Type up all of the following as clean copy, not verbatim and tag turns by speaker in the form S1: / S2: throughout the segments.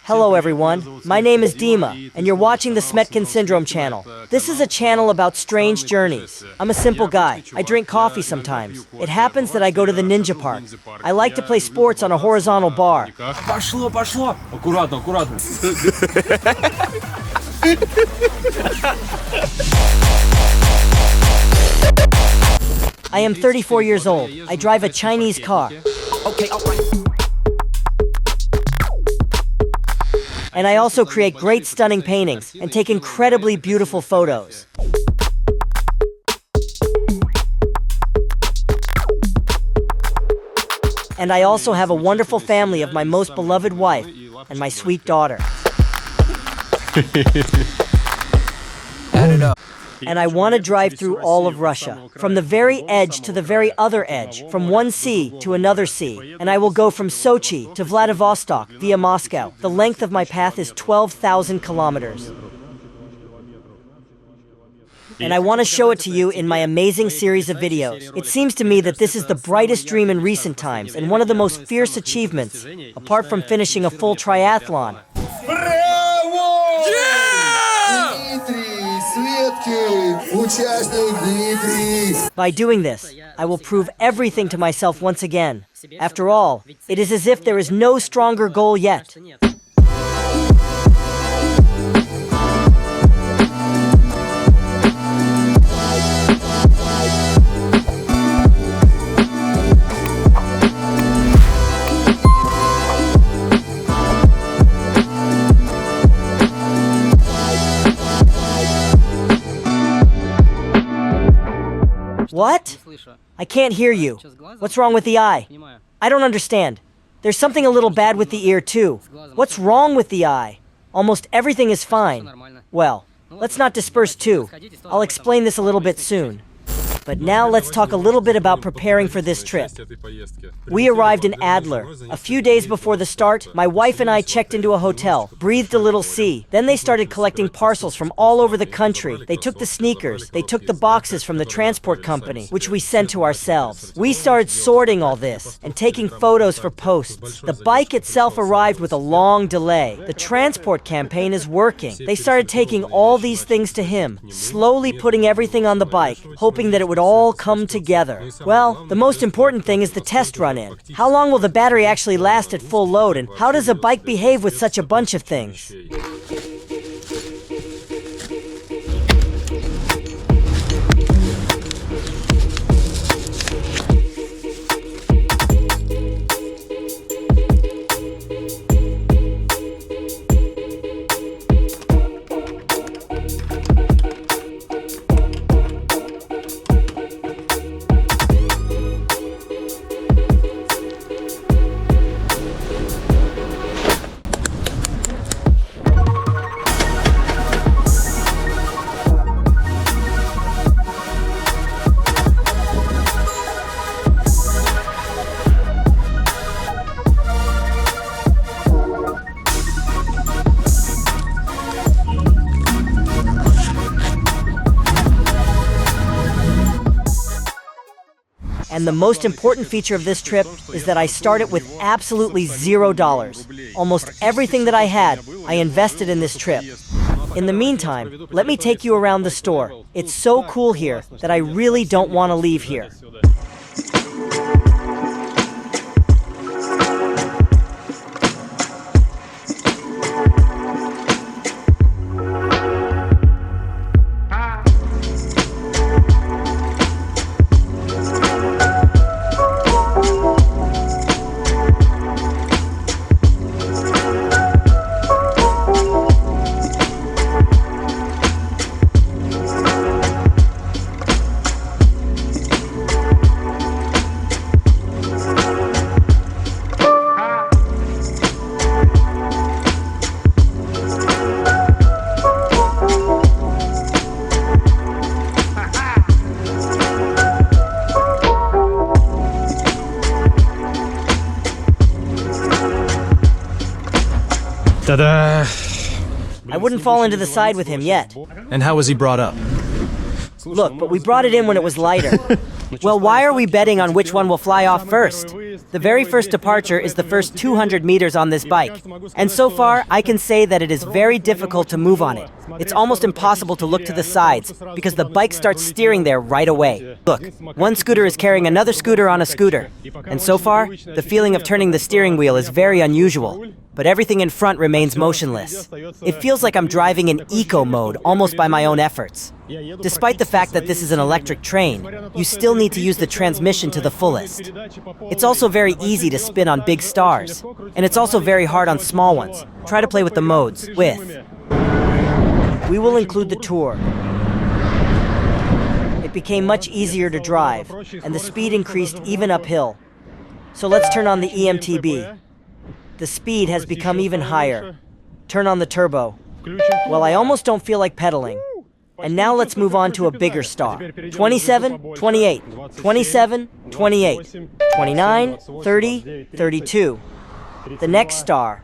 S1: Hello everyone, my name is Dima, and you're watching the Smetkin Syndrome channel. This is a channel about strange journeys. I'm a simple guy. I drink coffee sometimes. It happens that I go to the ninja park. I like to play sports on a horizontal bar.
S2: Пошло! Аккуратно.
S1: I am 34 years old. I drive a Chinese car.
S2: Okay, alright.
S1: And I also create great stunning paintings and take incredibly beautiful photos. And I also have a wonderful family of my most beloved wife and my sweet daughter.
S2: Add it up.
S1: And I want to drive through all of Russia, from the very edge to the very other edge, from one sea to another sea. And I will go from Sochi to Vladivostok via Moscow. The length of my path is 12,000 kilometers. And I want to show it to you in my amazing series of videos. It seems to me that this is the brightest dream in recent times and one of the most fierce achievements, apart from finishing a full triathlon. By doing this, I will prove everything to myself once again. After all, it is as if there is no stronger goal yet. What? I can't hear you. What's wrong with the eye? I don't understand. There's something a little bad with the ear too. What's wrong with the eye? Almost everything is fine. Well, let's not disperse too. I'll explain this a little bit soon. But now let's talk a little bit about preparing for this trip. We arrived in Adler. A few days before the start, my wife and I checked into a hotel, breathed a little sea. Then they started collecting parcels from all over the country. They took the sneakers, they took the boxes from the transport company, which we sent to ourselves. We started sorting all this and taking photos for posts. The bike itself arrived with a long delay. The transport campaign is working. They started taking all these things to him, slowly putting everything on the bike, hoping that it would all come together. Well, the most important thing is the test run-in. How long will the battery actually last at full load, and how does a bike behave with such a bunch of things? And the most important feature of this trip is that I started with absolutely $0. Almost everything that I had, I invested in this trip. In the meantime, let me take you around the store. It's so cool here that I really don't want to leave here.
S3: Ta-da!
S1: I wouldn't fall into the side with him yet.
S3: And how was he brought up?
S1: Look, but we brought it in when it was lighter. Well, why are we betting on which one will fly off first? The very first departure is the first 200 meters on this bike. And so far, I can say that it is very difficult to move on it. It's almost impossible to look to the sides because the bike starts steering there right away. Look, one scooter is carrying another scooter on a scooter. And so far, the feeling of turning the steering wheel is very unusual. But everything in front remains motionless. It feels like I'm driving in eco mode almost by my own efforts. Despite the fact that this is an electric train, you still need to use the transmission to the fullest. It's also very easy to spin on big stars, and it's also very hard on small ones. Try to play with the modes. We will include the tour. It became much easier to drive, and the speed increased even uphill. So let's turn on the EMTB. The speed has become even higher. Turn on the turbo. Well, I almost don't feel like pedaling. And now let's move on to a bigger star. 27, 28, 27, 28, 29, 30, 32. The next star.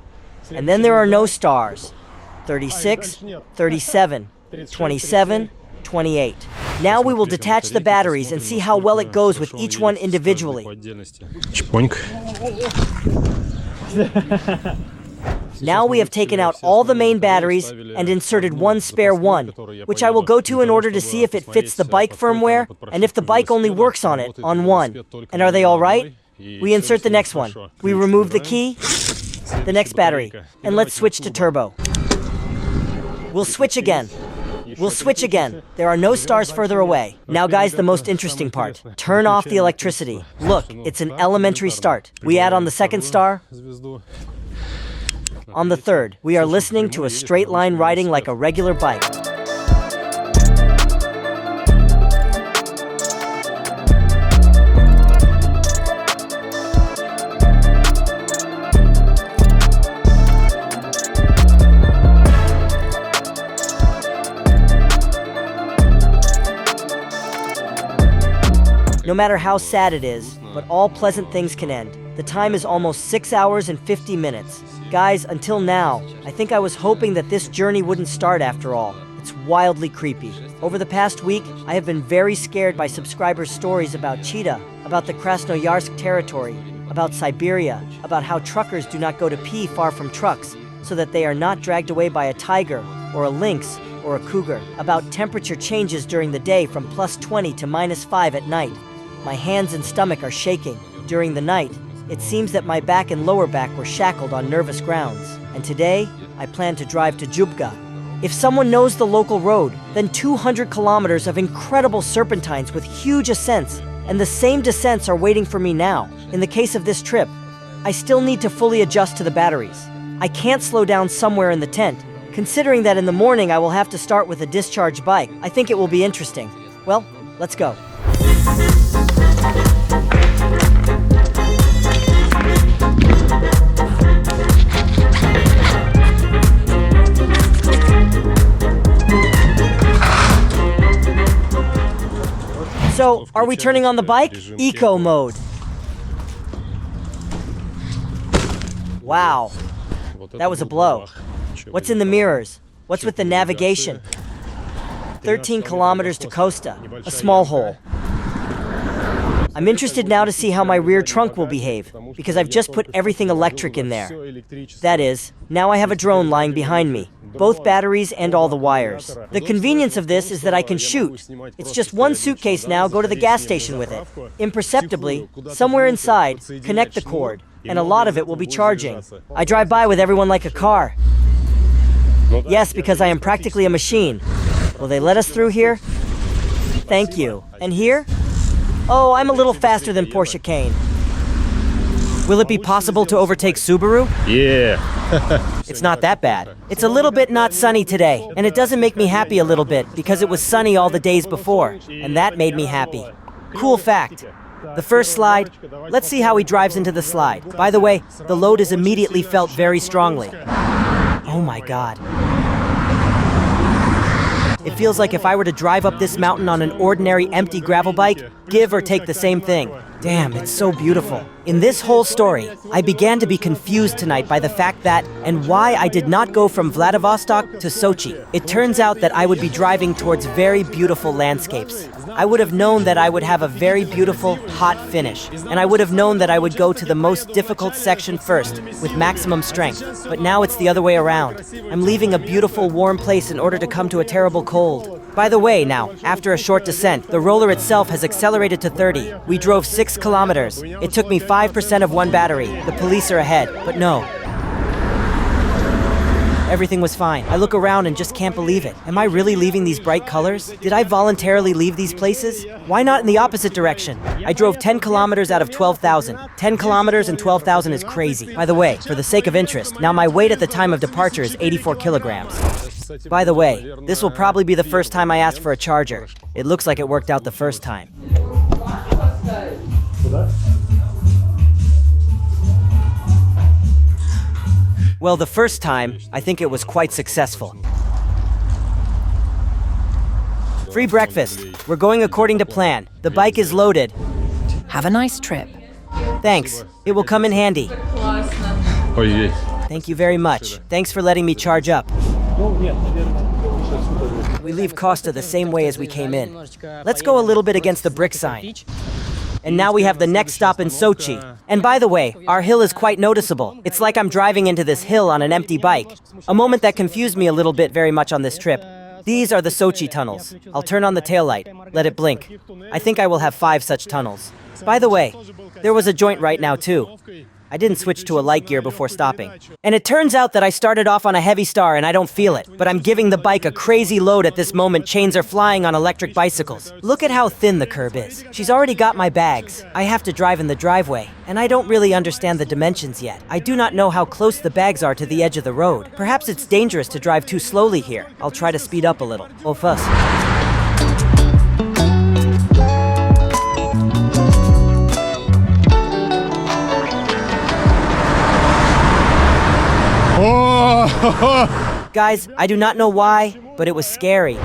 S1: And then there are no stars. 36, 37, 27, 28. Now we will detach the batteries and see how well it goes with each one individually. Now we have taken out all the main batteries and inserted one spare one, which I will go to in order to see if it fits the bike firmware and if the bike only works on it on one. And are they all right? We insert the next one. We remove the key, the next battery, and let's switch to turbo. We'll switch again. We'll switch again. There are no stars further away. Now guys, the most interesting part. Turn off the electricity. Look, it's an elementary start. We add on the second star. On the third, we are listening to a straight line riding like a regular bike. No matter how sad it is, but all pleasant things can end. The time is almost 6 hours and 50 minutes. Guys, until now, I think I was hoping that this journey wouldn't start after all. It's wildly creepy. Over the past week, I have been very scared by subscribers' stories about cheetah, about the Krasnoyarsk territory, about Siberia, about how truckers do not go to pee far from trucks, so that they are not dragged away by a tiger, or a lynx, or a cougar, about temperature changes during the day from +20 to -5 at night. My hands and stomach are shaking. During the night, it seems that my back and lower back were shackled on nervous grounds. And today, I plan to drive to Jubga. If someone knows the local road, then 200 kilometers of incredible serpentines with huge ascents, and the same descents are waiting for me now. In the case of this trip, I still need to fully adjust to the batteries. I can't slow down somewhere in the tent. Considering that in the morning I will have to start with a discharged bike, I think it will be interesting. Well, let's go. So, are we turning on the bike? Eco mode. Wow, that was a blow. What's in the mirrors? What's with the navigation? 13 kilometers to Khosta, a small hole. I'm interested now to see how my rear trunk will behave, because I've just put everything electric in there. That is, now I have a drone lying behind me, both batteries and all the wires. The convenience of this is that I can shoot. It's just one suitcase now, go to the gas station with it. Imperceptibly, somewhere inside, connect the cord, and a lot of it will be charging. I drive by with everyone like a car. Yes, because I am practically a machine. Will they let us through here? Thank you. And here? Oh, I'm a little faster than Porsche Cayenne. Will it be possible to overtake Subaru?
S3: Yeah.
S1: It's not that bad. It's a little bit not sunny today, and it doesn't make me happy a little bit because it was sunny all the days before, and that made me happy. Cool fact. The first slide, let's see how he drives into the slide. By the way, the load is immediately felt very strongly. Oh my God. It feels like if I were to drive up this mountain on an ordinary empty gravel bike, give or take the same thing. Damn, it's so beautiful. In this whole story, I began to be confused tonight by the fact that and why I did not go from Vladivostok to Sochi. It turns out that I would be driving towards very beautiful landscapes. I would have known that I would have a very beautiful, hot finish, and I would have known that I would go to the most difficult section first, with maximum strength. But now it's the other way around. I'm leaving a beautiful, warm place in order to come to a terrible cold. By the way, now, after a short descent, the roller itself has accelerated to 30. We drove 6 kilometers. It took me 5% of one battery. The police are ahead, but no. Everything was fine. I look around and just can't believe it. Am I really leaving these bright colors? Did I voluntarily leave these places? Why not in the opposite direction? I drove 10 kilometers out of 12,000. 10 kilometers and 12,000 is crazy. By the way, for the sake of interest, now my weight at the time of departure is 84 kilograms. By the way, this will probably be the first time I ask for a charger. It looks like it worked out the first time. Well, the first time, I think it was quite successful. Free breakfast. We're going according to plan. The bike is loaded.
S3: Have a nice trip.
S1: Thanks. It will come in handy. Thank you very much. Thanks for letting me charge up. We leave Khosta the same way as we came in. Let's go a little bit against the brick sign. And now we have the next stop in Sochi. And by the way, our hill is quite noticeable. It's like I'm driving into this hill on an empty bike. A moment that confused me a little bit very much on this trip. These are the Sochi tunnels. I'll turn on the taillight, let it blink. I think I will have 5 such tunnels. By the way, there was a joint right now too. I didn't switch to a light gear before stopping. And it turns out that I started off on a heavy star and I don't feel it, but I'm giving the bike a crazy load at this moment. Chains are flying on electric bicycles. Look at how thin the curb is. She's already got my bags. I have to drive in the driveway, and I don't really understand the dimensions yet. I do not know how close the bags are to the edge of the road. Perhaps it's dangerous to drive too slowly here. I'll try to speed up a little. Au fuss. Guys, I do not know why, but it was scary.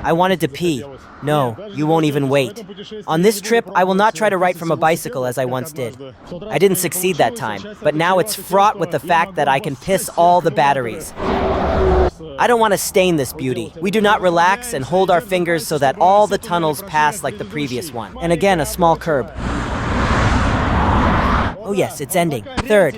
S1: I wanted to pee. No, you won't even wait. On this trip, I will not try to write from a bicycle as I once did. I didn't succeed that time, but now it's fraught with the fact that I can piss all the batteries. I don't want to stain this beauty. We do not relax and hold our fingers so that all the tunnels pass like the previous one. And again, a small curb. Oh yes, it's ending. Third.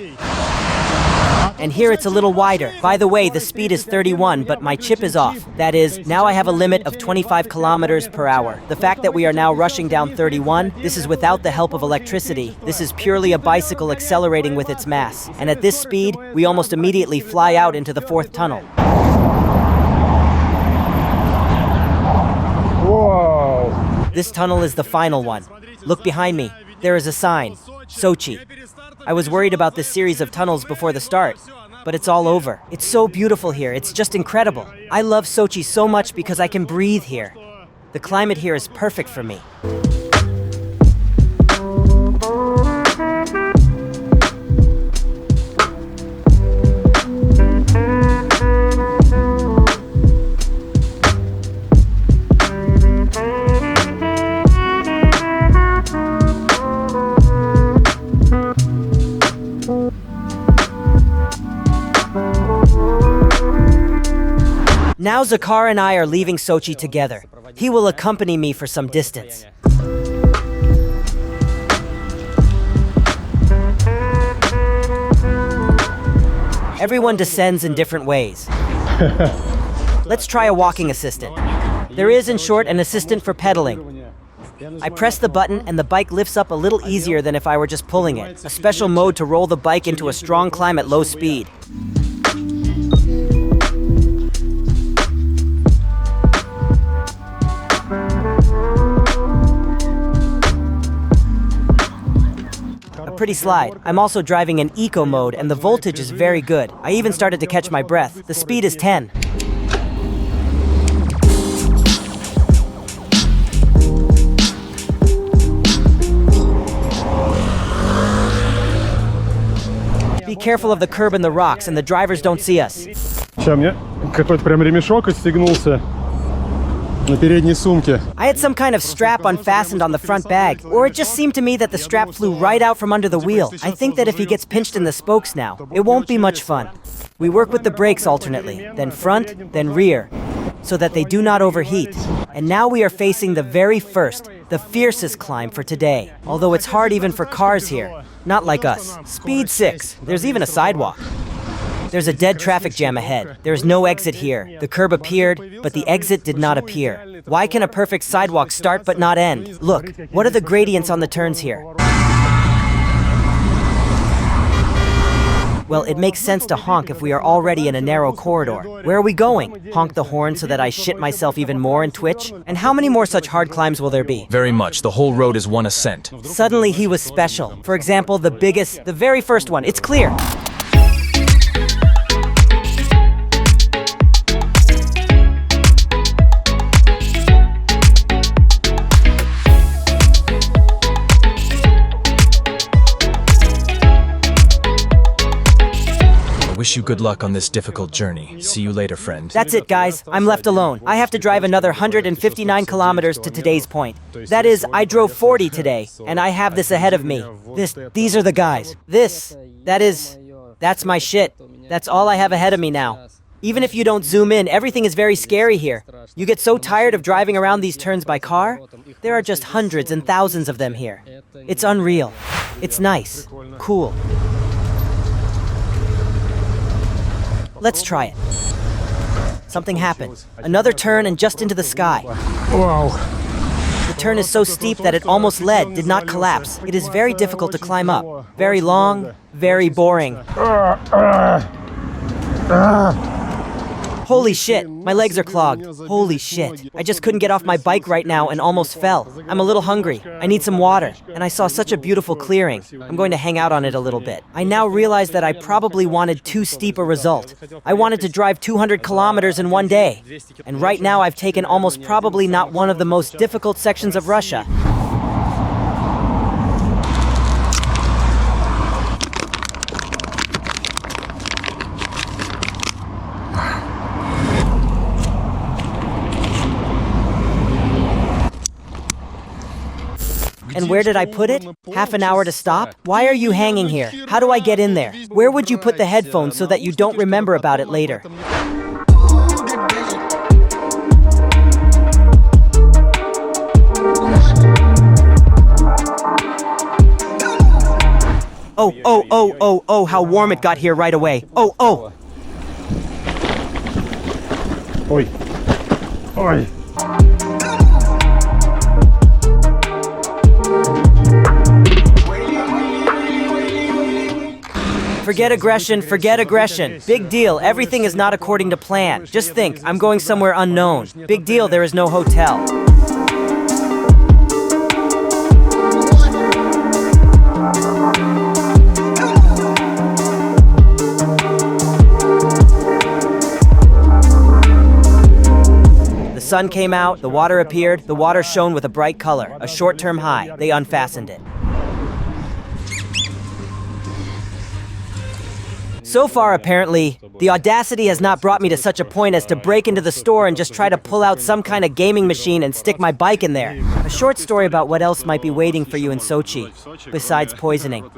S1: And here it's a little wider. By the way, the speed is 31, but my chip is off. That is, now I have a limit of 25 kilometers per hour. The fact that we are now rushing down 31, this is without the help of electricity. This is purely a bicycle accelerating with its mass. And at this speed, we almost immediately fly out into the 4th tunnel. Whoa! This tunnel is the final one. Look behind me. There is a sign. Sochi. I was worried about this series of tunnels before the start, but it's all over. It's so beautiful here. It's just incredible. I love Sochi so much because I can breathe here. The climate here is perfect for me. Now Zakar and I are leaving Sochi together. He will accompany me for some distance. Everyone descends in different ways. Let's try a walking assistant. There is, in short, an assistant for pedaling. I press the button and the bike lifts up a little easier than if I were just pulling it. A special mode to roll the bike into a strong climb at low speed. Pretty slide. I'm also driving in eco mode and the voltage is very good. I even started to catch my breath. The speed is 10. Be careful of the curb and the rocks, and the drivers don't see us.
S4: Сейчас мне какой-то прям ремешок отстегнулся. На передней сумке.
S1: I had some kind of strap unfastened on the front bag, or it just seemed to me that the strap flew right out from under the wheel. I think that if he gets pinched in the spokes now, it won't be much fun. We work with the brakes alternately, then front, then rear, so that they do not overheat. And now we are facing the very first, the fiercest climb for today. Although it's hard even for cars here. Not like us. Speed 6. There's even a sidewalk. There's a dead traffic jam ahead. There is no exit here. The curb appeared, but the exit did not appear. Why can a perfect sidewalk start but not end? Look, what are the gradients on the turns here? Well, it makes sense to honk if we are already in a narrow corridor. Where are we going? Honk the horn so that I shit myself even more and twitch? And how many more such hard climbs will there be?
S5: Very much. The whole road is one ascent.
S1: Suddenly he was special. For example, the very first one. It's clear.
S5: Wish you good luck on this difficult journey. See you later, friend.
S1: That's it, guys. I'm left alone. I have to drive another 159 kilometers to today's point. That is, I drove 40 today, and I have this ahead of me. These are the guys. That's my shit. That's all I have ahead of me now. Even if you don't zoom in, everything is very scary here. You get so tired of driving around these turns by car. There are just hundreds and thousands of them here. It's unreal. It's nice. Cool. Let's try it. Something happened. Another turn and just into the sky.
S4: Wow.
S1: The turn is so steep that it almost did not collapse. It is very difficult to climb up. Very long, very boring. Holy shit, my legs are clogged. Holy shit. I just couldn't get off my bike right now and almost fell. I'm a little hungry. I need some water. And I saw such a beautiful clearing. I'm going to hang out on it a little bit. I now realize that I probably wanted too steep a result. I wanted to drive 200 kilometers in one day. And right now I've taken almost probably not one of the most difficult sections of Russia. And where did I put it? Half an hour to stop? Why are you hanging here? How do I get in there? Where would you put the headphones so that you don't remember about it later? Oh, how warm it got here right away. Oh.
S4: Ой. Ой.
S1: Forget aggression. Big deal, everything is not according to plan. Just think, I'm going somewhere unknown. Big deal, there is no hotel. The sun came out, the water appeared, the water shone with a bright color, a short-term high. They unfastened it. So far, apparently, the audacity has not brought me to such a point as to break into the store and just try to pull out some kind of gaming machine and stick my bike in there. A short story about what else might be waiting for you in Sochi, besides poisoning.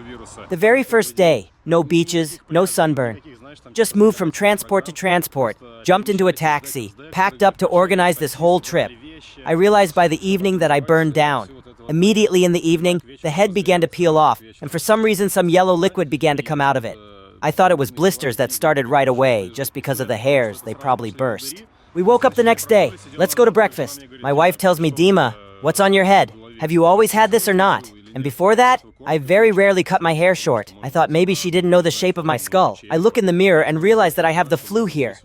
S1: The very first day, no beaches, no sunburn. Just moved from transport to transport, jumped into a taxi, packed up to organize this whole trip. I realized by the evening that I burned down. Immediately in the evening, the head began to peel off, and for some reason some yellow liquid began to come out of it. I thought it was blisters that started right away, just because of the hairs, they probably burst. We woke up the next day. Let's go to breakfast. My wife tells me, Dima, what's on your head? Have you always had this or not? And before that, I very rarely cut my hair short. I thought maybe she didn't know the shape of my skull. I look in the mirror and realize that I have the flu here.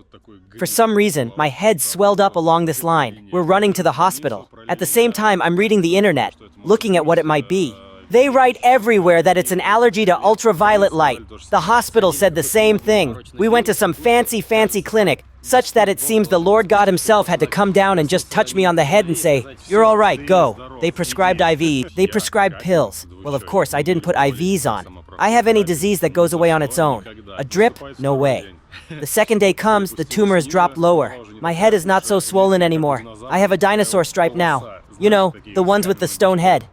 S1: For some reason, my head swelled up along this line. We're running to the hospital. At the same time, I'm reading the internet, looking at what it might be. They write everywhere that it's an allergy to ultraviolet light. The hospital said the same thing. We went to some fancy clinic, such that it seems the Lord God himself had to come down and just touch me on the head and say, "You're all right, go." They prescribed IV, they prescribed pills. Well, of course, I didn't put IVs on. I have any disease that goes away on its own. A drip? No way. The second day comes, the tumor has dropped lower. My head is not so swollen anymore. I have a dinosaur stripe now. You know, the ones with the stone head.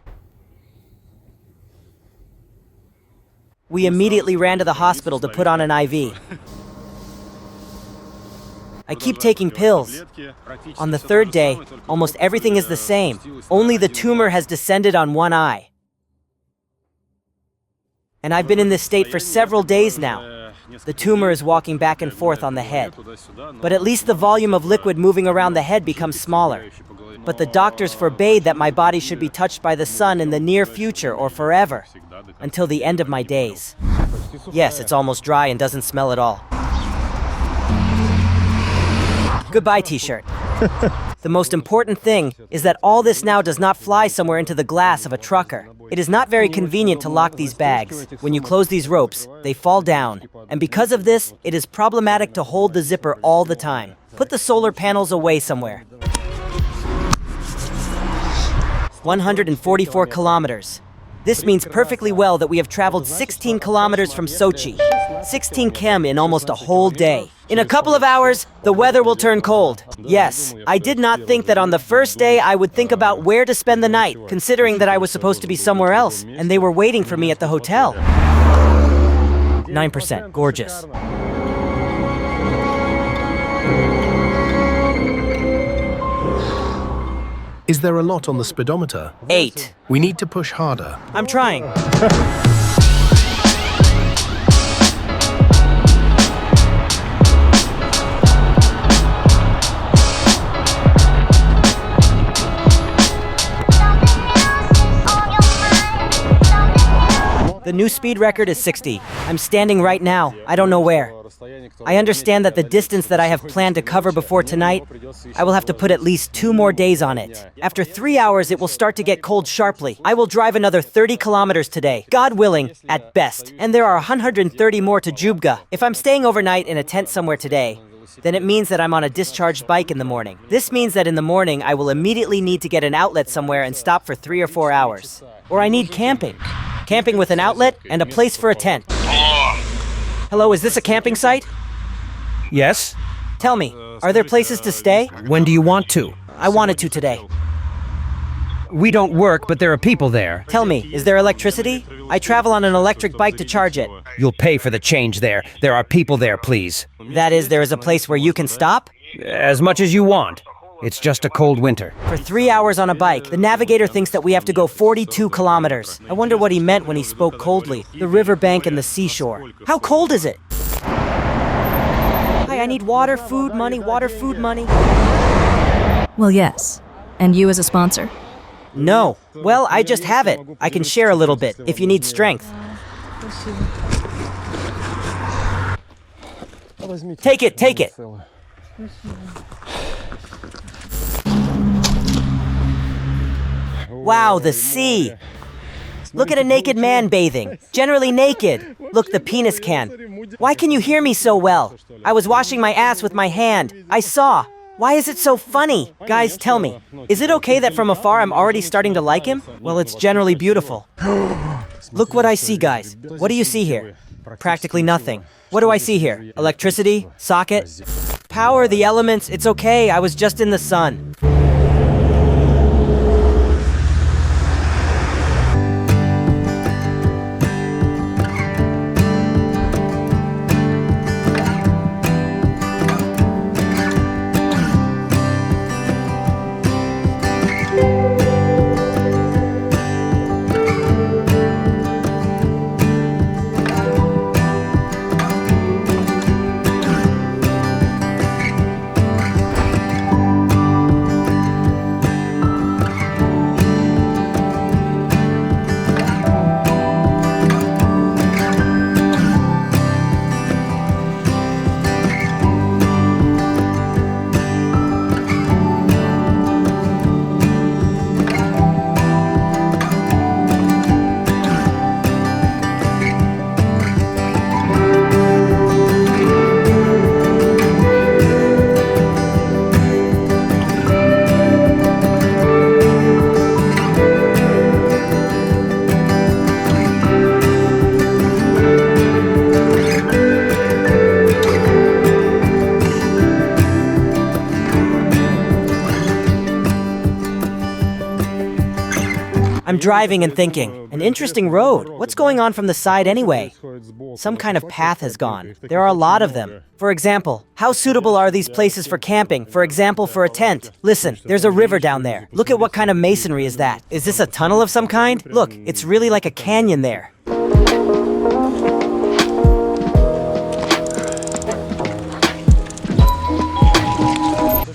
S1: We immediately ran to the hospital to put on an IV. I keep taking pills. On the third day, almost everything is the same. Only the tumor has descended on one eye. And I've been in this state for several days now. The tumor is walking back and forth on the head. But at least the volume of liquid moving around the head becomes smaller. But the doctors forbade that my body should be touched by the sun in the near future or forever, until the end of my days. Yes, it's almost dry and doesn't smell at all. Goodbye, t-shirt. The most important thing is that all this now does not fly somewhere into the glass of a trucker. It is not very convenient to lock these bags. When you close these ropes, they fall down. And because of this, it is problematic to hold the zipper all the time. Put the solar panels away somewhere. 144 kilometers. This means perfectly well that we have traveled 16 kilometers from Sochi. 16 km in almost a whole day. In a couple of hours, the weather will turn cold. Yes, I did not think that on the first day I would think about where to spend the night, considering that I was supposed to be somewhere else, and they were waiting for me at the hotel. 9%, gorgeous.
S6: Is there a lot on the speedometer?
S1: 8.
S6: We need to push harder.
S1: I'm trying. The new speed record is 60. I'm standing right now. I don't know where. I understand that the distance that I have planned to cover before tonight, I will have to put at least 2 more days on it. After 3 hours, it will start to get cold sharply. I will drive another 30 kilometers today, God willing, at best. And there are 130 more to Jubga. If I'm staying overnight in a tent somewhere today, then it means that I'm on a discharged bike in the morning. This means that in the morning, I will immediately need to get an outlet somewhere and stop for 3 or 4 hours. Or I need camping. Camping with an outlet and a place for a tent. Hello, is this a camping site?
S7: Yes?
S1: Tell me, are there places to stay?
S7: When do you want to?
S1: I wanted to today.
S7: We don't work, but there are people there.
S1: Tell me, is there electricity? I travel on an electric bike to charge it.
S7: You'll pay for the change there. There are people there, please.
S1: That is, there is a place where you can stop?
S7: As much as you want. It's just a cold winter.
S1: For 3 hours on a bike, the navigator thinks that we have to go 42 kilometers. I wonder what he meant when he spoke coldly. The riverbank and the seashore. How cold is it? Hi, I need water, food, money, water, food, money.
S3: Well, yes. And you as a sponsor?
S1: No. Well, I just have it. I can share a little bit, if you need strength. Take it, take it. Wow, the sea. Look at a naked man bathing. Generally naked. Look, the penis can. Why can you hear me so well? I was washing my ass with my hand. I saw. Why is it so funny? Guys, tell me, is it okay that from afar I'm already starting to like him? Well, it's generally beautiful. Look what I see, guys. What do you see here? Practically nothing. What do I see here? Electricity? Socket? Power, the elements, it's okay. I was just in the sun. I'm driving and thinking, an interesting road. What's going on from the side anyway? Some kind of path has gone. There are a lot of them. For example, how suitable are these places for camping? For example, for a tent. Listen, there's a river down there. Look at what kind of masonry is that. Is this a tunnel of some kind? Look, it's really like a canyon there.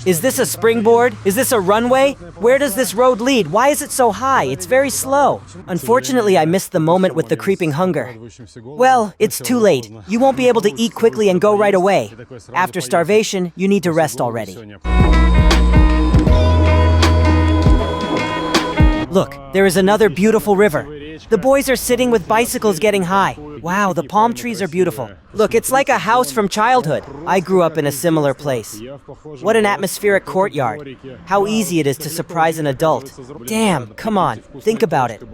S1: Is this a springboard? Is this a runway? Where does this road lead? Why is it so high? It's very slow. Unfortunately, I missed the moment with the creeping hunger. Well, it's too late. You won't be able to eat quickly and go right away. After starvation, you need to rest already. Look, there is another beautiful river. The boys are sitting with bicycles getting high. Wow, the palm trees are beautiful. Look, it's like a house from childhood. I grew up in a similar place. What an atmospheric courtyard. How easy it is to surprise an adult. Damn, come on, think about it.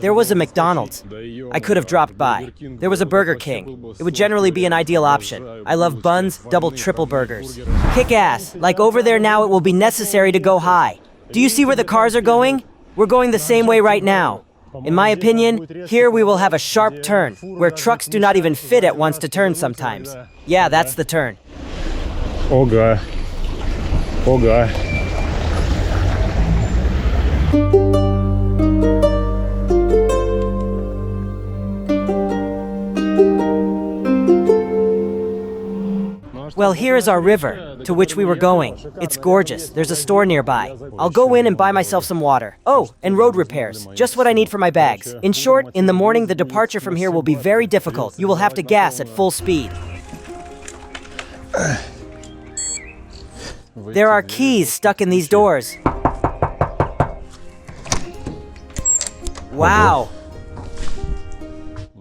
S1: There was a McDonald's. I could have dropped by. There was a Burger King. It would generally be an ideal option. I love buns, double, triple burgers. Kick ass. Like over there now, it will be necessary to go high. Do you see where the cars are going? We're going the same way right now. In my opinion, here we will have a sharp turn, where trucks do not even fit at once to turn sometimes. Yeah, that's the turn.
S4: Ого. Ого.
S1: Well, here is our river, to which we were going. It's gorgeous. There's a store nearby. I'll go in and buy myself some water. Oh, and road repairs. Just what I need for my bags. In short, in the morning, the departure from here will be very difficult. You will have to gas at full speed. There are keys stuck in these doors. Wow.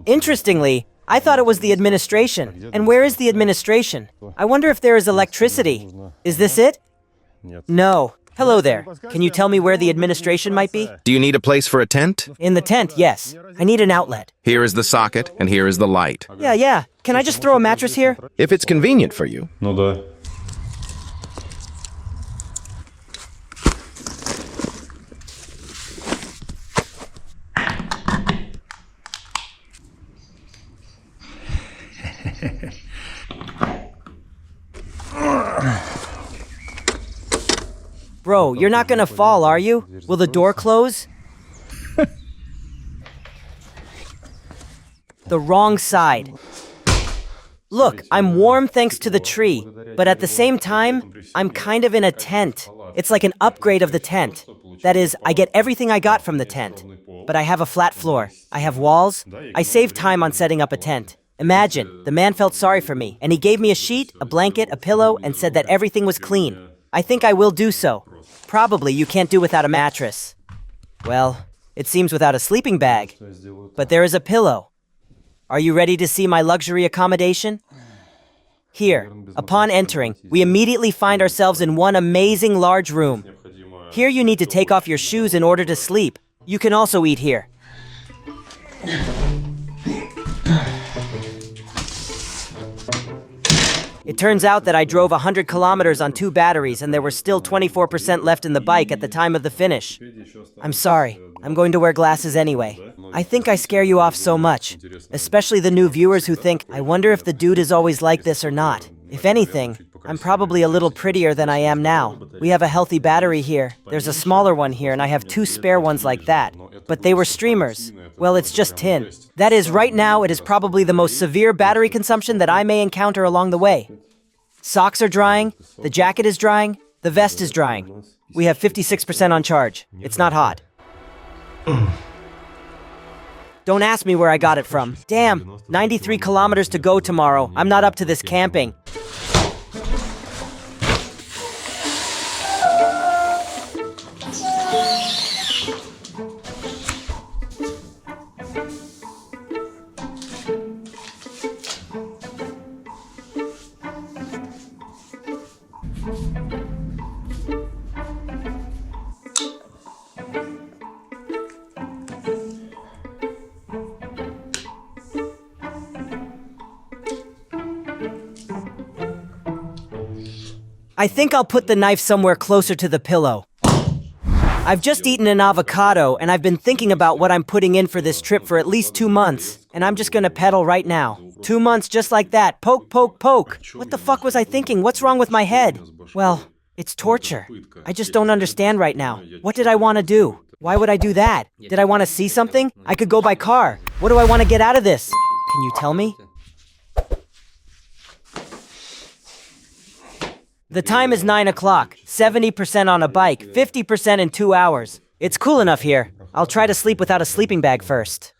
S1: Interestingly, I thought it was the administration. And where is the administration? I wonder if there is electricity. Is this it? No. Hello there. Can you tell me where the administration might be?
S8: Do you need a place for a tent?
S1: In the tent, yes. I need an outlet.
S8: Here is the socket, and here is the light.
S1: Yeah. Can I just throw a mattress here?
S8: If it's convenient for you.
S4: Ну да.
S1: Bro, you're not gonna fall, are you? Will the door close? The wrong side. Look, I'm warm thanks to the tree, but at the same time, I'm kind of in a tent. It's like an upgrade of the tent. That is, I get everything I got from the tent. But I have a flat floor. I have walls. I save time on setting up a tent. Imagine, the man felt sorry for me, and he gave me a sheet, a blanket, a pillow, and said that everything was clean. I think I will do so. Probably you can't do without a mattress. Well, it seems without a sleeping bag. But there is a pillow. Are you ready to see my luxury accommodation? Here, upon entering, we immediately find ourselves in one amazing large room. Here you need to take off your shoes in order to sleep. You can also eat here. It turns out that I drove 100 kilometers on 2 batteries and there were still 24% left in the bike at the time of the finish. I'm sorry. I'm going to wear glasses anyway. I think I scare you off so much, especially the new viewers who think, I wonder if the dude is always like this or not. If anything, I'm probably a little prettier than I am now. We have a healthy battery here. There's a smaller one here and I have 2 spare ones like that. But they were streamers. Well, it's just tin. That is, right now, it is probably the most severe battery consumption that I may encounter along the way. Socks are drying, the jacket is drying, the vest is drying. We have 56% on charge. It's not hot. Don't ask me where I got it from. Damn, 93 kilometers to go tomorrow. I'm not up to this camping. I think I'll put the knife somewhere closer to the pillow. I've just eaten an avocado, and I've been thinking about what I'm putting in for this trip for at least 2 months, and I'm just gonna pedal right now. 2 months just like that. Poke, poke, poke. What the fuck was I thinking? What's wrong with my head? Well, it's torture. I just don't understand right now. What did I want to do? Why would I do that? Did I want to see something? I could go by car. What do I want to get out of this? Can you tell me? The time is 9 o'clock, 70% on a bike, 50% in 2 hours. It's cool enough here. I'll try to sleep without a sleeping bag first.